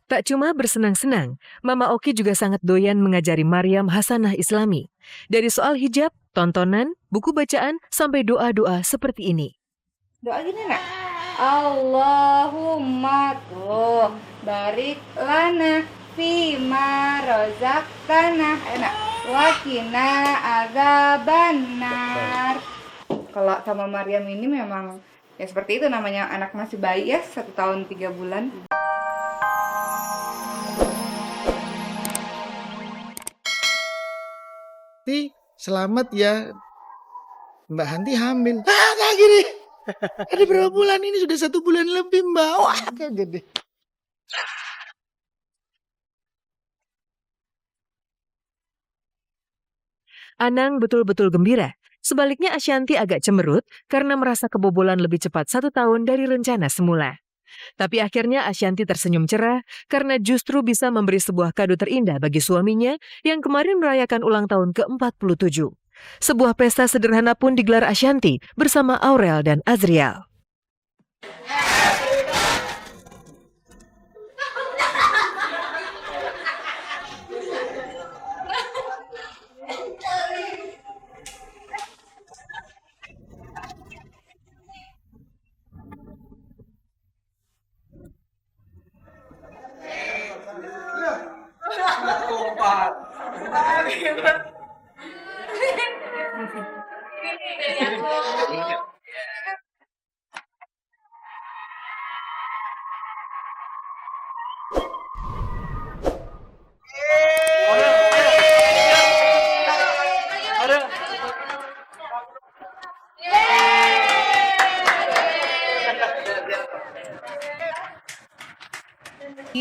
Tak cuma bersenang-senang, Mama Oki juga sangat doyan mengajari Maryam Hasanah Islami. Dari soal hijab, tontonan, buku bacaan, sampai doa-doa seperti ini. Doa gini nak. Allahumma tuh barik lana fima rozaqtana enak wakina azabannar. Kalau sama Maryam ini memang ya seperti itu, namanya anak masih bayi ya, 1 tahun 3 bulan. Selamat ya, Mbak Hanti hamil. Kayak gini. Ada berapa bulan ini? Sudah 1 bulan lebih, Mbak. Wah, kayak gede. Anang betul-betul gembira. Sebaliknya Ashanti agak cemerut karena merasa kebobolan lebih cepat 1 tahun dari rencana semula. Tapi akhirnya Ashanti tersenyum cerah karena justru bisa memberi sebuah kado terindah bagi suaminya yang kemarin merayakan ulang tahun ke-47. Sebuah pesta sederhana pun digelar Ashanti bersama Aurel dan Azriel.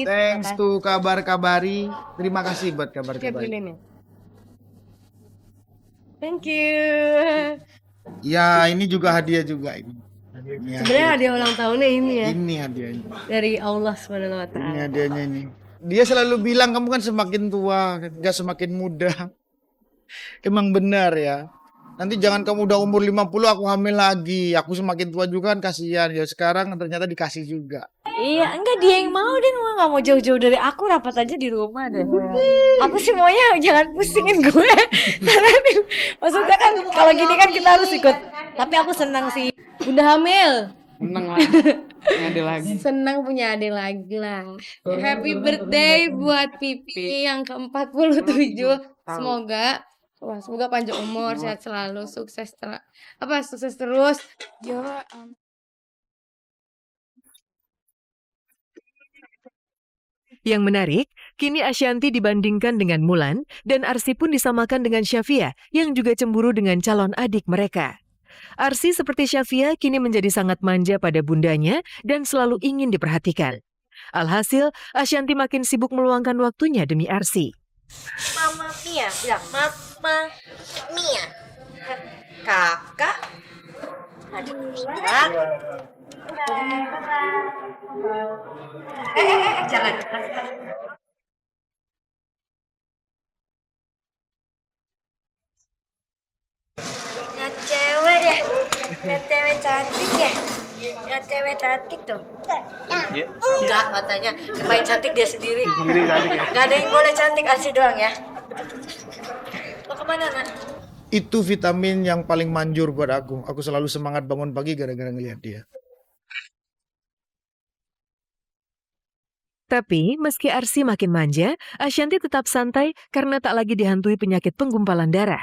Thanks to kabar-kabari. Terima kasih buat kabar-kabari. Thank you. Ya, ini juga hadiah juga ini. Sebenarnya hadiah ulang tahunnya ini ya. Ini hadiahnya. Dari Allah Subhanahu wa Ini taala. hadiahnya ini. Dia selalu bilang kamu kan semakin tua, gak semakin muda. Emang benar ya. Nanti jangan kamu udah umur 50 aku hamil lagi. Aku semakin tua juga kan kasihan. Ya sekarang ternyata dikasih juga. Iya, enggak dia yang mau, dia nggak mau jauh-jauh dari aku, rapat aja di rumah deh. Aku sih maunya jangan pusingin gue. Maksudnya kan kalau gini kan kita harus ikut. Tapi aku senang sih. Udah hamil. Seneng lah, ada lagi. Senang punya adik lagi lah. Happy birthday buat Pipi yang ke-47. Semoga panjang umur, sehat selalu, sukses terus. Yang menarik, kini Ashanti dibandingkan dengan Mulan dan Arsy pun disamakan dengan Syafia yang juga cemburu dengan calon adik mereka. Arsy seperti Syafia kini menjadi sangat manja pada bundanya dan selalu ingin diperhatikan. Alhasil, Ashanti makin sibuk meluangkan waktunya demi Arsy. Mama Mia, bilang Mama Mia. Kakak. Aduh, jangan. Lihat cewek ya, lihat cewek cantik ya, lihat cewek cantik tuh. Enggak katanya, main cantik dia sendiri. Gak ada yang boleh cantik, Arsy doang ya. Mau kemana nak? Itu vitamin yang paling manjur buat aku. Aku selalu semangat bangun pagi gara-gara ngeliat dia. Tapi, meski Arsy makin manja, Ashanti tetap santai karena tak lagi dihantui penyakit penggumpalan darah.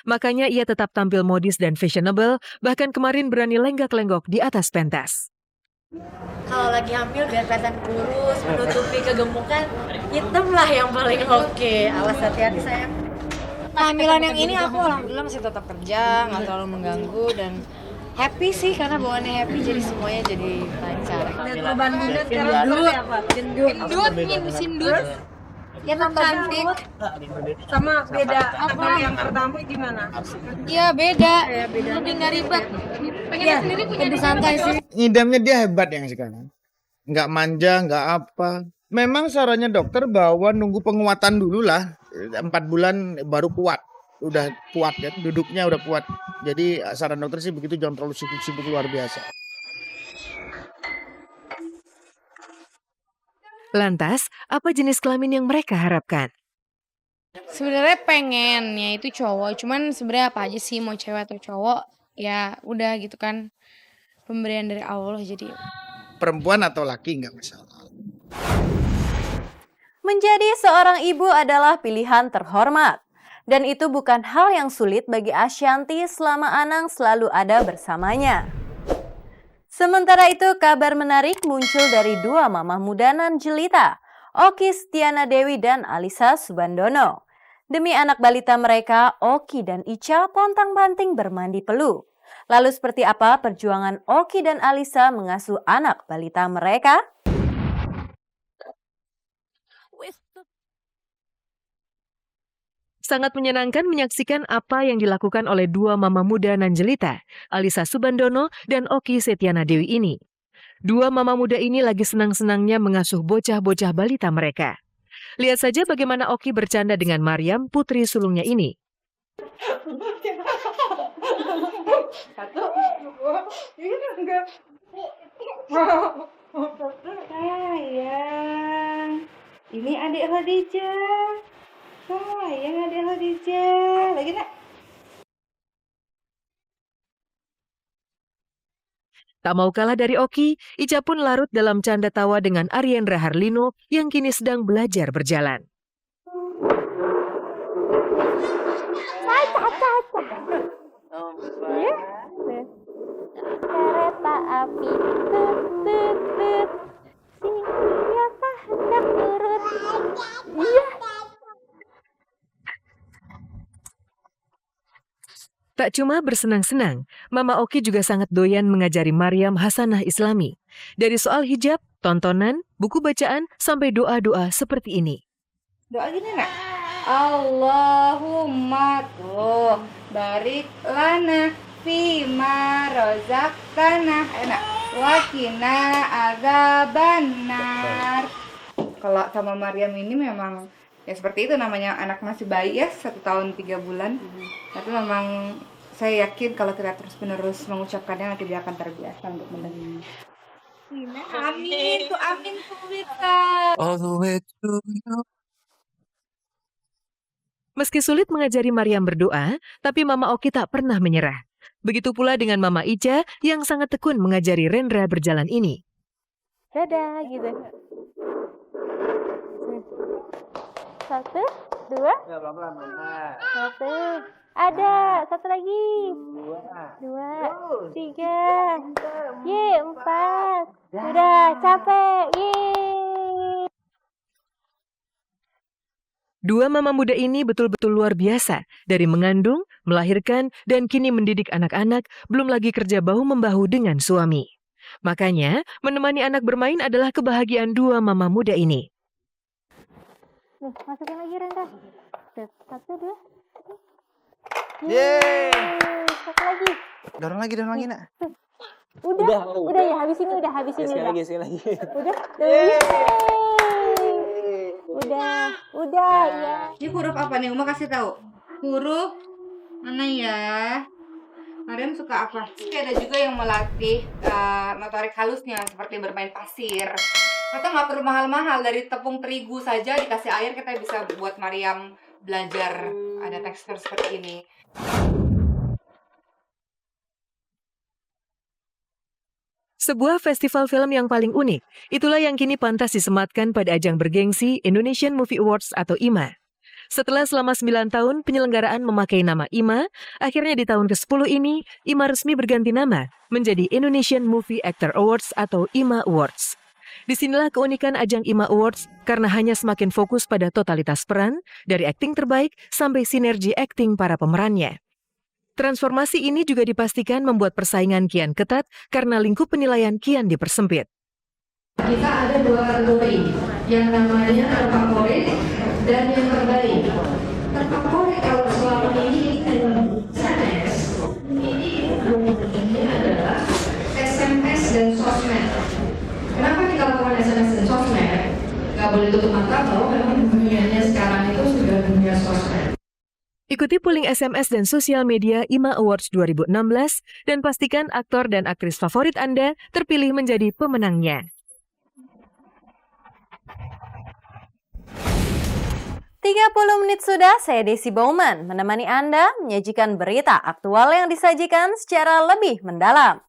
Makanya ia tetap tampil modis dan fashionable, bahkan kemarin berani lenggak-lenggok di atas pentas. Kalau lagi hamil biar kelihatan kurus, menutupi kegemukan, hitam lah yang paling oke. Awas hati-hati sayang. Kehamilan yang ini aku alhamdulillah masih tetap kerja, nggak terlalu mengganggu dan happy sih karena bawaannya happy jadi semuanya jadi lancar. Perubahan bunda sekarang seperti apa? Gendut. Ya cantik. Sama beda apa yang pertama gimana? Iya beda. Lebih nggak ribet. Pengen sendiri punya Lebih santai sih. Ngidamnya dia hebat yang sekarang. Nggak manja, nggak apa. Memang sarannya dokter bahwa nunggu penguatan dulu lah. 4 bulan baru kuat. Udah kuat kan, duduknya udah kuat. Jadi saran dokter sih begitu, jangan terlalu sibuk-sibuk luar biasa. Lantas, apa jenis kelamin yang mereka harapkan? Sebenarnya pengennya itu cowok, cuman sebenarnya apa aja sih, mau cewek atau cowok, ya udah gitu kan, pemberian dari Allah jadi. Perempuan atau laki nggak masalah. Menjadi seorang ibu adalah pilihan terhormat. Dan itu bukan hal yang sulit bagi Ashanty selama Anang selalu ada bersamanya. Sementara itu, kabar menarik muncul dari dua mamah muda nan jelita, Oki Setiana Dewi dan Alisa Subandono. Demi anak balita mereka, Oki dan Ica pontang-panting bermandi peluh. Lalu seperti apa perjuangan Oki dan Alisa mengasuh anak balita mereka? Sangat menyenangkan menyaksikan apa yang dilakukan oleh dua mama muda nan jelita, Alisa Subandono dan Oki Setiana Dewi ini. Dua mama muda ini lagi senang-senangnya mengasuh bocah-bocah balita mereka. Lihat saja bagaimana Oki bercanda dengan Mariam, putri sulungnya ini. Sayang, ini adik Khadijah. Sayang adik Khadijah. Lagi nak? Tak mau kalah dari Oki, Ica pun larut dalam canda tawa dengan Ariendra Harlino yang kini sedang belajar berjalan. Kereta api tut tut tut, siapa hendak turun? Iya. Tak cuma bersenang-senang, Mama Oki juga sangat doyan mengajari Mariam Hasanah Islami. Dari soal hijab, tontonan, buku bacaan, sampai doa-doa seperti ini. Doa gini nak. Allahumma tuh barik lana fima rozaqtana. Enak. Wakina azabannar. Kalau sama Mariam ini memang ya seperti itu, namanya anak masih bayi ya, 1 tahun 3 bulan. Tapi memang saya yakin kalau kita terus-menerus mengucapkannya nanti dia akan terbiasa untuk mendengar. Amin tuh Wita. Meski sulit mengajari Mariam berdoa, tapi Mama Oki tak pernah menyerah. Begitu pula dengan Mama Ica yang sangat tekun mengajari Rendra berjalan ini. Dadah gitu. 1, 2. Satu. Ada, satu lagi. 2, 3. 4. Udah capek. Yeay. Dua mama muda ini betul-betul luar biasa, dari mengandung, melahirkan, dan kini mendidik anak-anak, belum lagi kerja bahu-membahu dengan suami. Makanya, menemani anak bermain adalah kebahagiaan dua mama muda ini. Nih, masukin lagi Rendra. 1, 2. Yeay. Satu lagi. Dorong lagi nak. Udah ya, habis ini udah. Sekali lagi. Udah. Yeay. Udah ya. Ini huruf apa nih? Uma kasih tahu. Huruf mana ya? Mariam suka apa? Tapi ada juga yang melatih motorik halusnya seperti bermain pasir. Atau nggak perlu mahal-mahal, dari tepung terigu saja dikasih air kita bisa buat Mariam belajar ada tekstur seperti ini. Sebuah festival film yang paling unik, itulah yang kini pantas disematkan pada ajang bergengsi Indonesian Movie Awards atau IMA. Setelah selama 9 tahun penyelenggaraan memakai nama IMA, akhirnya di tahun ke-10 ini, IMA resmi berganti nama menjadi Indonesian Movie Actor Awards atau IMA Awards. Disinilah keunikan ajang IMA Awards karena hanya semakin fokus pada totalitas peran, dari akting terbaik sampai sinergi akting para pemerannya. Transformasi ini juga dipastikan membuat persaingan kian ketat karena lingkup penilaian kian dipersempit. Kita ada 2 kategori, yang namanya terfavorit dan yang terbaik. Terfavorit kalau selama ini SMS, ini adalah SMS dan sosmed. Kenapa kita lakukan SMS dan sosmed? Gak boleh tutup mata bahwa memang dunianya sekarang itu sudah dunia sosmed. Ikuti polling SMS dan sosial media IMA Awards 2016 dan pastikan aktor dan aktris favorit Anda terpilih menjadi pemenangnya. 30 menit sudah, saya Desi Bauman menemani Anda menyajikan berita aktual yang disajikan secara lebih mendalam.